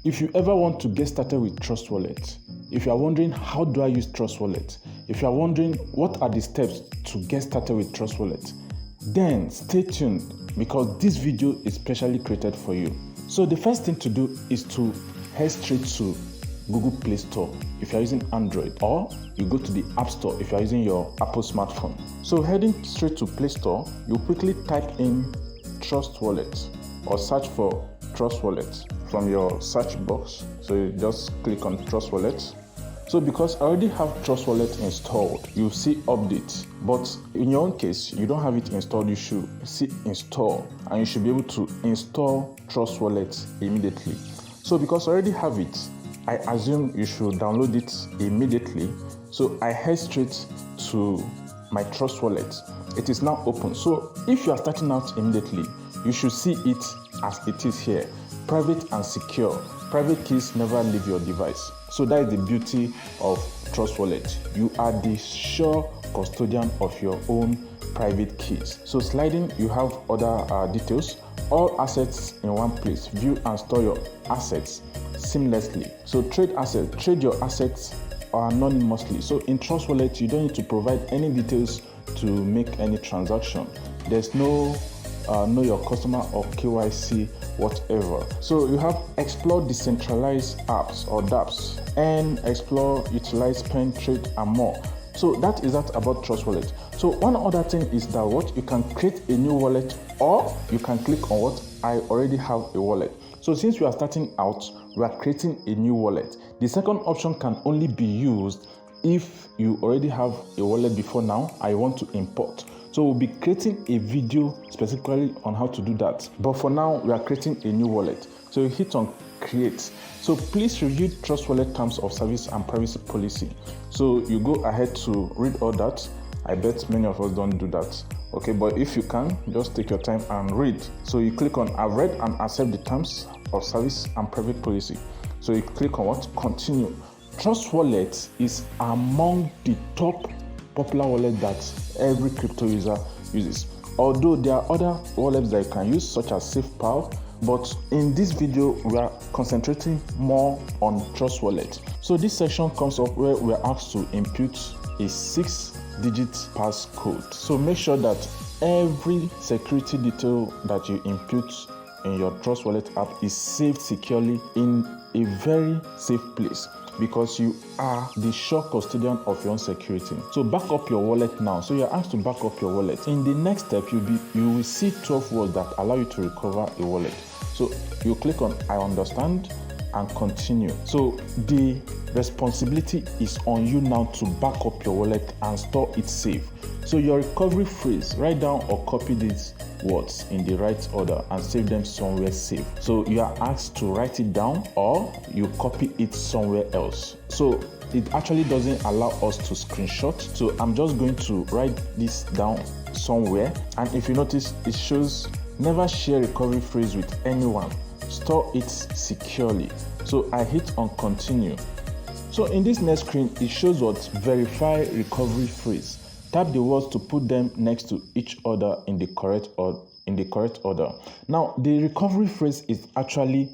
If you ever want to get started with Trust Wallet, if you are wondering how do I use Trust Wallet, if you are wondering what are the steps to get started with Trust Wallet, then stay tuned because this video is specially created for you. So the first thing to do is to head straight to Google Play Store if you are using Android, or you go to the App Store if you are using your Apple smartphone. So heading straight to Play Store, you quickly type in Trust Wallet or search for Trust Wallet from your search box. So you just click on Trust Wallet. So because I already have Trust Wallet installed, you see update, but in your own case, you don't have it installed, you should see install, and you should be able to install Trust Wallet immediately. So because I already have it, I assume you should download it immediately. So I head straight to my Trust Wallet. It is now open. So if you are starting out immediately, you should see it as it is here. Private and secure. Private keys never leave your device. So that is the beauty of Trust Wallet. You are the sure custodian of your own private keys. So sliding, you have other details. All assets in one place. View and store your assets seamlessly. So trade your assets anonymously. So in Trust Wallet, you don't need to provide any details to make any transaction. There's no know your customer or KYC whatever. So you have explore decentralized apps or dApps, and explore, utilize, penetrate, and more. So that is that about Trust Wallet. So one other thing is that what you can create a new wallet, or you can click on what I already have a wallet. So since we are starting out, we are creating a new wallet. The second option can only be used if you already have a wallet before now and you want to import. So we'll be creating a video specifically on how to do that. But for now, we are creating a new wallet. So you hit on create. So please review Trust Wallet terms of service and privacy policy. So you go ahead to read all that. I bet many of us don't do that. Okay, but if you can, just take your time and read. So you click on I've read and accept the terms of service and private policy. So you click on what? Continue. Trust Wallet is among the top popular wallet that every crypto user uses. Although there are other wallets that you can use, such as SafePal, but in this video we are concentrating more on Trust Wallet. So this section comes up where we are asked to input a 6-digit passcode. So make sure that every security detail that you input in your Trust Wallet app is saved securely in a very safe place, because you are the sure custodian of your own security. So back up your wallet now. So you're asked to back up your wallet. In the next step, you will see 12 words that allow you to recover a wallet. So you click on I understand and continue. So the responsibility is on you now to back up your wallet and store it safe. So your recovery phrase, write down or copy these words in the right order and save them somewhere safe. So you are asked to write it down or you copy it somewhere else. So it actually doesn't allow us to screenshot. So I'm just going to write this down somewhere. And if you notice, it shows never share recovery phrase with anyone. Store it securely. So I hit on continue. So in this next screen, it shows what verify recovery phrase. Tap the words to put them next to each other in the correct order. Now, the recovery phrase is actually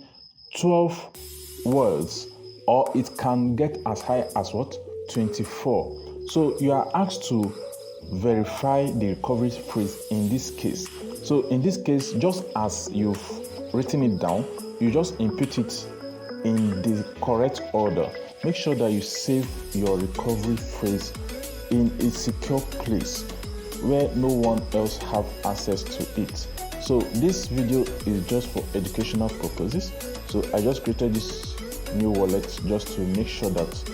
12 words, or it can get as high as what? 24. So you are asked to verify the recovery phrase in this case. So in this case, just as you've written it down, you just input it in the correct order. Make sure that you save your recovery phrase in a secure place where no one else have access to it. So this video is just for educational purposes. So I just created this new wallet just to make sure that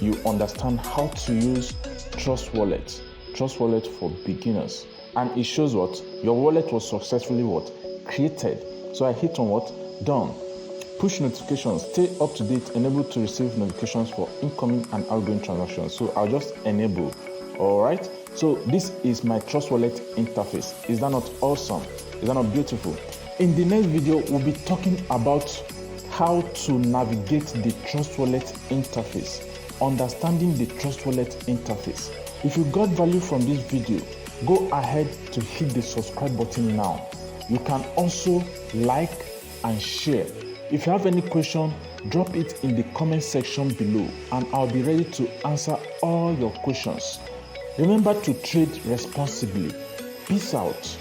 you understand how to use Trust Wallet for beginners. And it shows what your wallet was successfully created. So I hit on what? Done. Push notifications, stay up to date, enable to receive notifications for incoming and outgoing transactions. So I'll just enable. All right. So this is my Trust Wallet interface. Is that not awesome? Is that not beautiful? In the next video, we'll be talking about how to navigate the Trust Wallet interface, understanding the Trust Wallet interface. If you got value from this video, go ahead to hit the subscribe button now. You can also like and share. If you have any question, drop it in the comment section below and I'll be ready to answer all your questions. Remember to trade responsibly. Peace out.